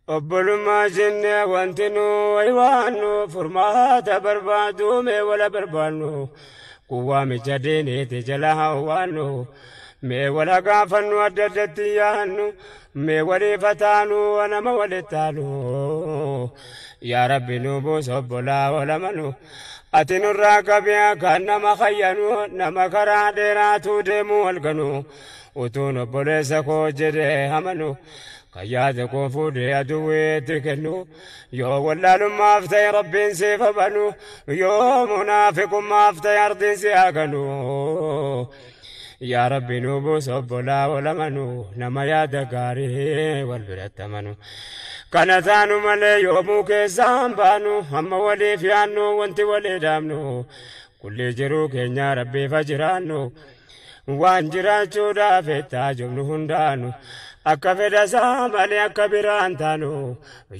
obbolummaa jenne wanti nu aywaannu furmaata barbaadu mee wala barbaannu kuwaa micha diiniiti jala hawwaannu mee wala gaafannu adda addatti yaannu mee walii fataanu nama walittaanu yaa rabbi nu buusa obbolaa walamanu ati nurraa qabee kan nama khayyanu nama karaa dheeraatu deemu walganu utuun obboleessa koo jedhee amanu kayyaate koo fuudhee aduwweetti kennu yoo wallaalummaaf ta'e rabbiin siif banu yoo munaafiqummaaf ta'e ardiin si haganu yaa rabbi nu buusa obbolaa walamanu nama yaada gaarii wal biratti amanu kana taanu malee yoomuu keessaan baanu amma waliif yaannu wanti walii dhaabnu kulli jiruu keenya rabbiif jiraannu waan jiraachuudhaaf ettaa jumnu hundaanu akka fedhasaa malee akka biraan taanu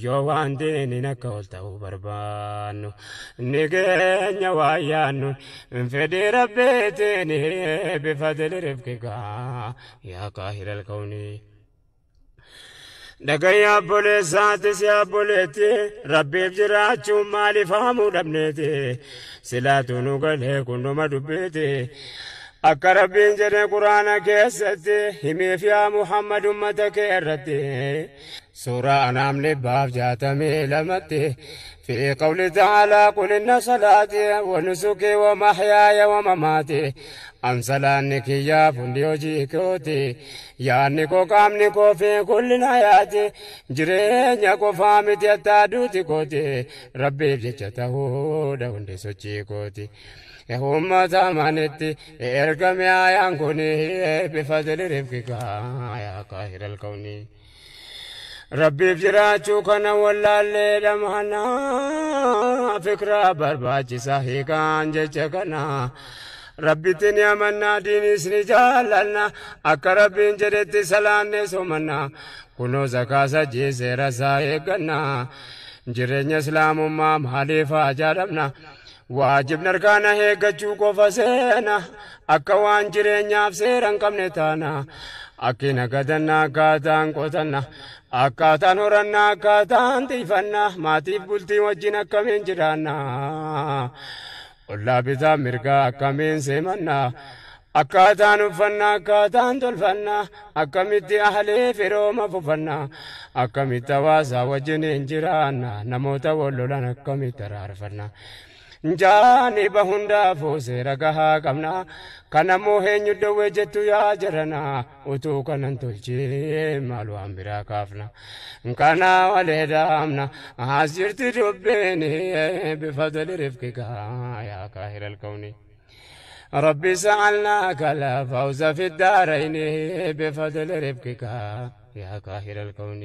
yoo waan diiniin akka ol ta'uu barbaannu ni keenya waa yaannu fedhii rabbiitiin bifadli rifqikaa yaa qaahiral kawni dhagayya obboleessaatis yaa obboleetti rabbiif jiraachuun maaliif haamuu dhabneeti silaatu nu galee kunduma dubbeeti akka rabbiin jedhe quraana keessatti himiif yaa muhammad ummata kee irratti suuraa anaam dhibbaaf 62 في قول تعالى قل إن صلاتي ونسكي ومحياي ومماتي أمثلانك يا فنديوجي كوتي يا نيكو كام نيكو في كل حياتي جرين يكو فامتي التادوتي كوتي ربي بجته دوندي سوچي كوتي هم زمانتي إرقم يا ينكوني بفضل رفقك يا قاهر الكوني ربي بجراچو كنا والله لمحنا فكرة برباچي صحيح كان جچكنا ربي تنيا منا دين اسني جالنا اك ربي جرت سلام سومنا كنو زكا سجي سيرا سايقنا جرين اسلام ما مالفا جاربنا واجب نركانا هي گچو کو فسينا اك وان جرين يافسيرن كمنتانا اكينا گدنا گادان کوتنا akkaataan horannaa akkaataan tiifannaa maatiif bultii wajjin akkamiin jiraannaa ollaa bitaa mirgaa akkamiin seemannaa akkaataan uffannaa akkaataan tolfannaa akkamitti ahlee firooma fufannaa akkamitti hawaasaa wajjiniin jiraannaa namoota wallolan akkamitti araarfannaa jaani bahundaafuu seera gahaa qabnaa kanammoo eenyu dhowwee jettu yaa jaranaa utuu kanan tolchee maal waan biraa kaafna kanaa walee daamna as jirti dubbeeni bifadli rifqikaa yaa qaahiral kawni ربي سألناك لا فوز في الدارين بفضل رفقك يا قاهر الكون